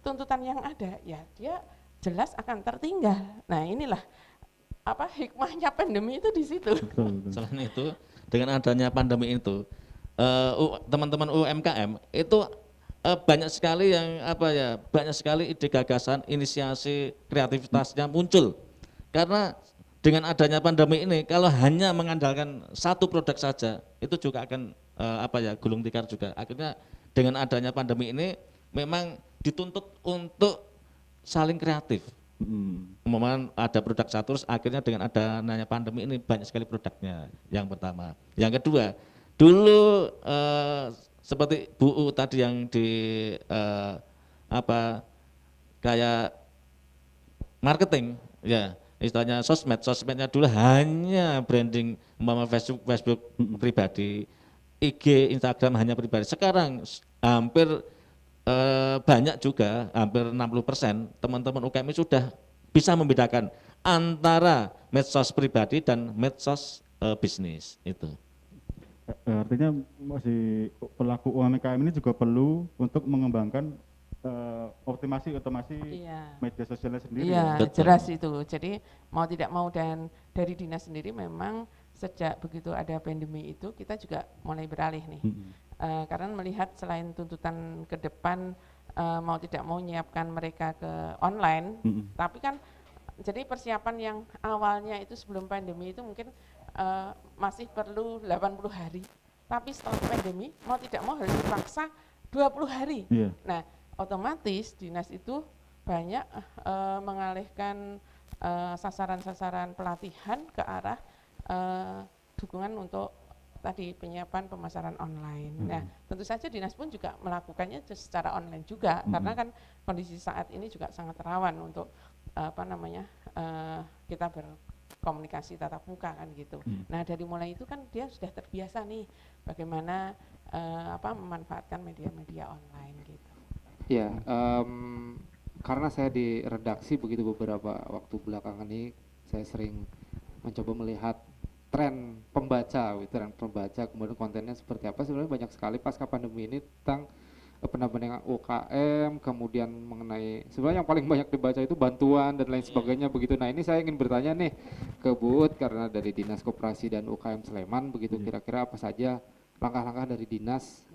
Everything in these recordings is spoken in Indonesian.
tuntutan yang ada, ya dia jelas akan tertinggal. Nah inilah hikmahnya pandemi itu di situ. Selain itu, dengan adanya pandemi itu, teman-teman UMKM itu banyak sekali yang banyak sekali ide gagasan, inisiasi, kreativitasnya muncul. Karena dengan adanya pandemi ini, kalau hanya mengandalkan satu produk saja, itu juga akan gulung tikar juga. Akhirnya dengan adanya pandemi ini, memang dituntut untuk saling kreatif. Umpamanya ada produk satu, terus akhirnya dengan adanya pandemi ini banyak sekali produknya. Yang pertama, yang kedua, dulu seperti Bu U tadi yang di kayak marketing, ya istilahnya sosmednya dulu hanya branding, umpama Facebook pribadi, IG, Instagram hanya pribadi. Sekarang hampir banyak juga, hampir 60% teman-teman UKM sudah bisa membedakan antara medsos pribadi dan medsos bisnis itu. Artinya masih pelaku UMKM ini juga perlu untuk mengembangkan otomasi media sosialnya sendiri. Iya, jelas itu. Jadi mau tidak mau, dan dari dinas sendiri memang sejak begitu ada pandemi itu kita juga mulai beralih nih. Karena melihat selain tuntutan ke depan mau tidak mau menyiapkan mereka ke online, tapi kan jadi persiapan yang awalnya itu sebelum pandemi itu mungkin masih perlu 80 hari, tapi setelah pandemi mau tidak mau harus dipaksa 20 hari. Nah, otomatis dinas itu banyak mengalihkan sasaran-sasaran pelatihan ke arah dukungan untuk tadi penyiapan pemasaran online. Nah, tentu saja dinas pun juga melakukannya secara online juga, karena kan kondisi saat ini juga sangat rawan untuk kita berkomunikasi tatap muka kan gitu. Nah, dari mulai itu kan dia sudah terbiasa nih bagaimana memanfaatkan media-media online gitu. Ya, karena saya di redaksi begitu beberapa waktu belakangan ini saya sering mencoba melihat tren pembaca, kemudian kontennya seperti apa. Sebenarnya banyak sekali pasca pandemi ini tentang pendampingan UKM, kemudian mengenai sebenarnya yang paling banyak dibaca itu bantuan dan lain sebagainya begitu. Nah, ini saya ingin bertanya nih ke Bu Ut, karena dari Dinas Koperasi dan UKM Sleman begitu, kira-kira apa saja langkah-langkah dari dinas,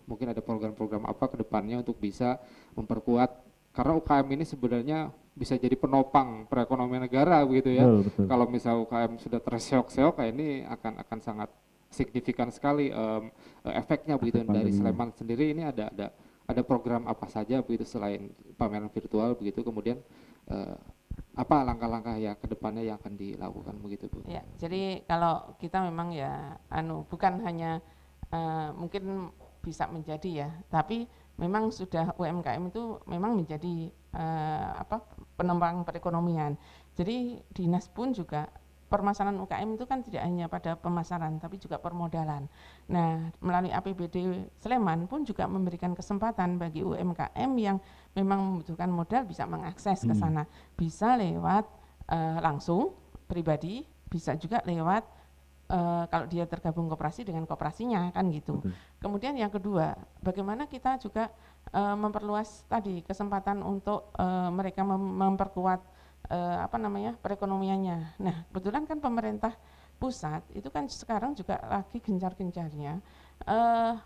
mungkin ada program-program apa ke depannya untuk bisa memperkuat, karena UKM ini sebenarnya bisa jadi penopang perekonomian negara begitu ya. Betul. Kalau misal UKM sudah terseok-seok, kayak ini akan sangat signifikan sekali efeknya begitu. Dari Sleman sendiri ini ada program apa saja begitu selain pameran virtual begitu, kemudian apa langkah-langkah ya ke depannya yang akan dilakukan begitu Bu? Ya, jadi kalau kita memang ya bukan hanya mungkin bisa menjadi ya, tapi memang sudah UMKM itu memang menjadi penopang perekonomian. Jadi dinas pun juga permasalahan UKM itu kan tidak hanya pada pemasaran tapi juga permodalan. Nah, melalui APBD Sleman pun juga memberikan kesempatan bagi UMKM yang memang membutuhkan modal bisa mengakses ke sana. Bisa lewat langsung pribadi, bisa juga lewat kalau dia tergabung koperasi dengan koperasinya kan gitu. Kemudian yang kedua, bagaimana kita juga memperluas tadi kesempatan untuk mereka memperkuat perekonomiannya. Nah, kebetulan kan pemerintah pusat itu kan sekarang juga lagi gencar-gencarnya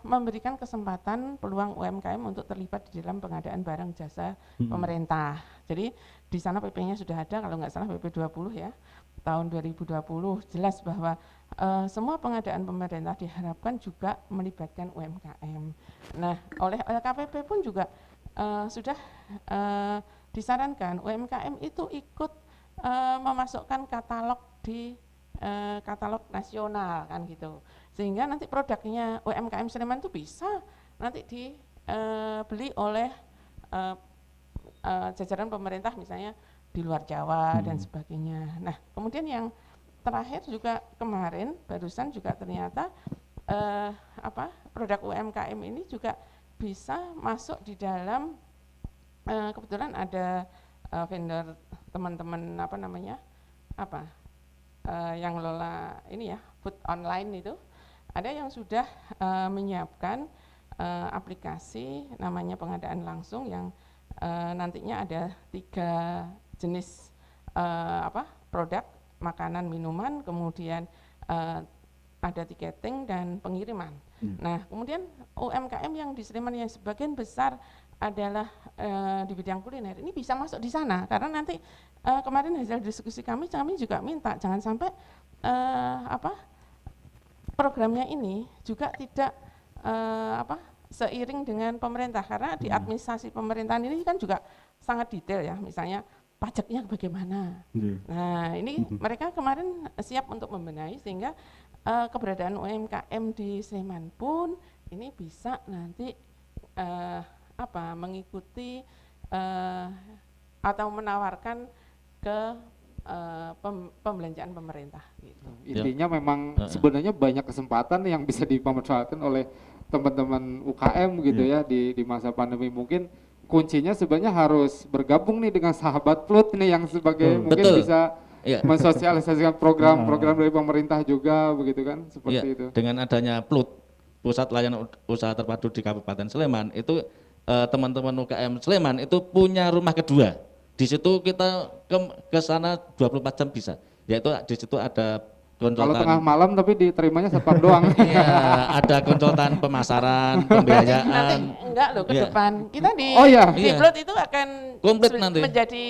memberikan kesempatan peluang UMKM untuk terlibat di dalam pengadaan barang jasa pemerintah. Jadi di sana PP-nya sudah ada, kalau nggak salah PP 20 ya, tahun 2020, jelas bahwa semua pengadaan pemerintah diharapkan juga melibatkan UMKM. Nah, oleh LKPP pun juga sudah disarankan UMKM itu ikut memasukkan katalog di katalog nasional kan gitu, sehingga nanti produknya UMKM Sleman itu bisa nanti dibeli oleh jajaran pemerintah misalnya di luar Jawa dan sebagainya. Nah, kemudian yang terakhir juga kemarin barusan juga ternyata produk UMKM ini juga bisa masuk di dalam kebetulan ada vendor teman-teman yang ngelola ini ya, food online itu, ada yang sudah menyiapkan aplikasi namanya pengadaan langsung yang nantinya ada 3 jenis produk, makanan, minuman, kemudian ada tiketing dan pengiriman. Nah, kemudian UMKM yang di Sleman yang sebagian besar adalah di bidang kuliner ini bisa masuk di sana, karena nanti kemarin hasil diskusi kami juga minta jangan sampai programnya ini juga tidak seiring dengan pemerintah, karena di administrasi pemerintahan ini kan juga sangat detail ya, misalnya pajaknya bagaimana. Nah, ini mereka kemarin siap untuk membenahi sehingga keberadaan UMKM di Sleman pun ini bisa nanti mengikuti atau menawarkan ke pembelanjaan pemerintah gitu. Intinya memang sebenarnya banyak kesempatan yang bisa dimanfaatkan oleh teman-teman UKM gitu ya di masa pandemi. Mungkin kuncinya sebenarnya harus bergabung nih dengan sahabat Plut nih yang sebagai mungkin bisa mensosialisasikan program-program dari pemerintah juga begitu kan, seperti itu. Dengan adanya Plut, Pusat Layanan Usaha Terpadu di Kabupaten Sleman, itu teman-teman UKM Sleman itu punya rumah kedua. Di situ kita ke sana 24 jam bisa. Yaitu di situ ada konsultan. Kalau tengah malam tapi diterimanya satpam doang. Iya, ada konsultan pemasaran, pembiayaan. Nanti enggak loh ke depan. Kita di Plut itu akan komplit nanti menjadi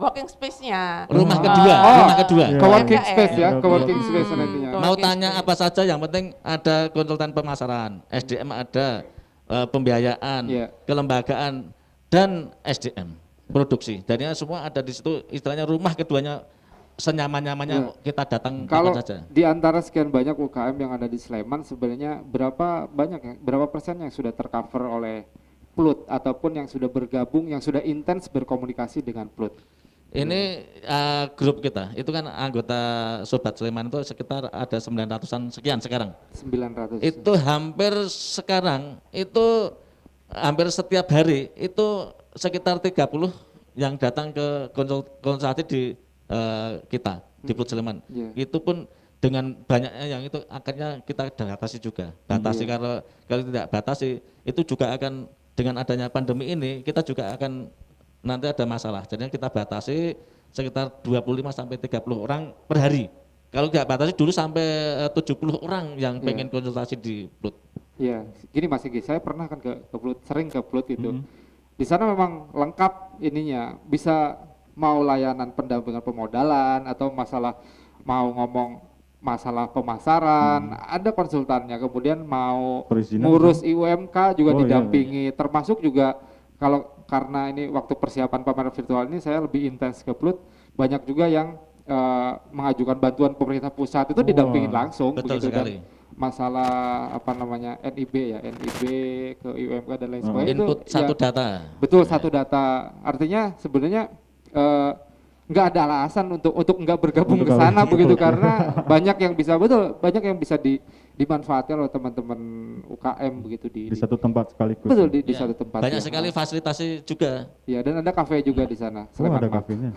working space-nya. Rumah kedua, rumah kedua. Co-working space ya, co-working space nantinya. Mau tanya apa saja yang penting ada konsultan pemasaran, SDM ada, pembiayaan, kelembagaan dan SDM, produksi. Darinya semua ada di situ, istilahnya rumah keduanya senyaman-nyamannya kita datang kalau saja. Di antara sekian banyak UKM yang ada di Sleman sebenarnya berapa persen yang sudah tercover oleh Plut ataupun yang sudah bergabung, yang sudah intens berkomunikasi dengan Plut? Ini grup kita, itu kan anggota Sobat Sleman itu sekitar ada 900-an sekian sekarang. 900. Itu hampir sekarang, itu hampir setiap hari itu sekitar 30 yang datang ke konsultasi di kita di Plut Sleman. Itu pun dengan banyaknya yang itu akhirnya kita batasi juga. Kalau tidak batasi itu juga akan dengan adanya pandemi ini kita juga akan nanti ada masalah. Jadi kita batasi sekitar 25 sampai 30 orang per hari. Kalau tidak batasi dulu sampai 70 orang yang pengen konsultasi di Plut. Iya, gini Mas Igi, saya pernah kan ke Plut, sering ke Plut itu. Di sana memang lengkap ininya, bisa mau layanan pendampingan pemodalan atau mau ngomong masalah pemasaran, ada konsultannya, kemudian mau ngurus IUMK juga didampingi, termasuk juga karena ini waktu persiapan pameran virtual ini saya lebih intens ke Plut, banyak juga yang mengajukan bantuan pemerintah pusat itu didampingin langsung. Betul begitu, sekali. Dan masalah NIB ke IUMK dan lain sebagainya input itu satu data. Betul, satu data. Artinya sebenarnya nggak ada alasan untuk nggak bergabung ke sana begitu, karena banyak yang bisa dimanfaatkan oleh teman-teman UKM begitu di satu tempat sekaligus. Betul, di satu tempat. Banyak sekali fasilitasi juga. Ya, dan ada kafe juga di sana. Ada kafenya.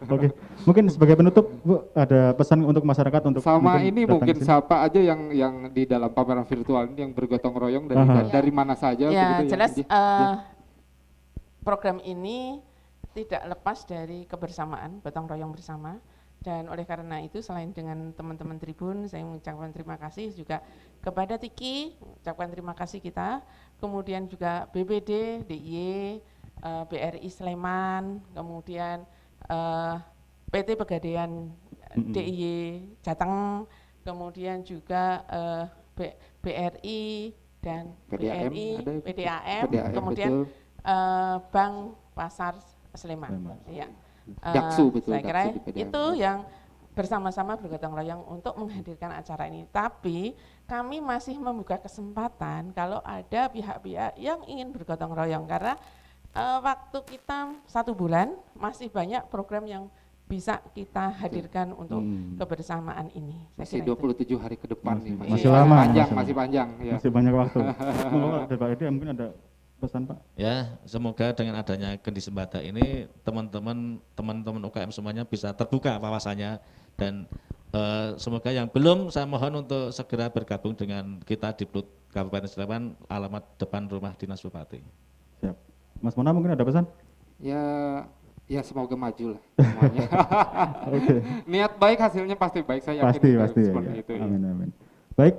Oke, mungkin sebagai penutup Bu, ada pesan untuk masyarakat untuk mungkin siapa aja yang di dalam pameran virtual ini yang bergotong royong dari mana saja. Ya, jelas program ini tidak lepas dari kebersamaan, gotong royong bersama. Dan oleh karena itu selain dengan teman-teman Tribun, saya mengucapkan terima kasih juga kepada Tiki, ucapkan terima kasih kita, kemudian juga BPD, DIY, BRI Sleman, kemudian PT Pegadaian DIY Jateng, kemudian juga BRI dan PDAM, kemudian Bank Pasar Sleman. Ya. Daksu, betul. Saya kira itu yang bersama-sama bergotong royong untuk menghadirkan acara ini. Tapi kami masih membuka kesempatan kalau ada pihak-pihak yang ingin bergotong royong, karena waktu kita 1 bulan masih banyak program yang bisa kita hadirkan untuk kebersamaan ini. Masih 27 hari ke depan nih. Masih lama. Masih panjang. Ya. Masih banyak waktu. Dari Pak Edi mungkin ada pesan Pak? Ya, semoga dengan adanya kondisi Sembada ini teman-teman UKM semuanya bisa terbuka wawasannya dan semoga yang belum saya mohon untuk segera bergabung dengan kita di Plut Kabupaten Sleman, alamat depan rumah Dinas Bupati. Siap. Mas Mona mungkin ada pesan? Ya semoga maju lah semuanya. Oke. Niat baik hasilnya pasti baik, saya yakin Pasti seperti ya. itu. Ya. Amin amin. Baik,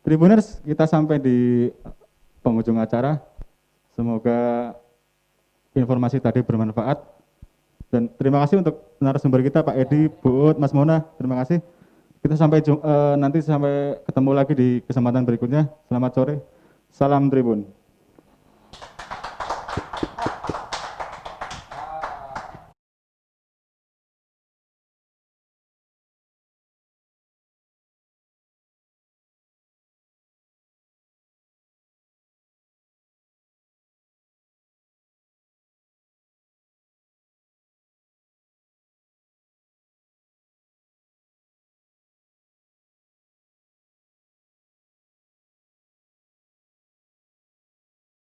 Tribuners, kita sampai di penghujung acara. Semoga informasi tadi bermanfaat. Dan terima kasih untuk narasumber kita Pak Edi, Bu Ut, Mas Mona. Terima kasih. Kita nanti sampai ketemu lagi di kesempatan berikutnya. Selamat sore. Salam Tribun.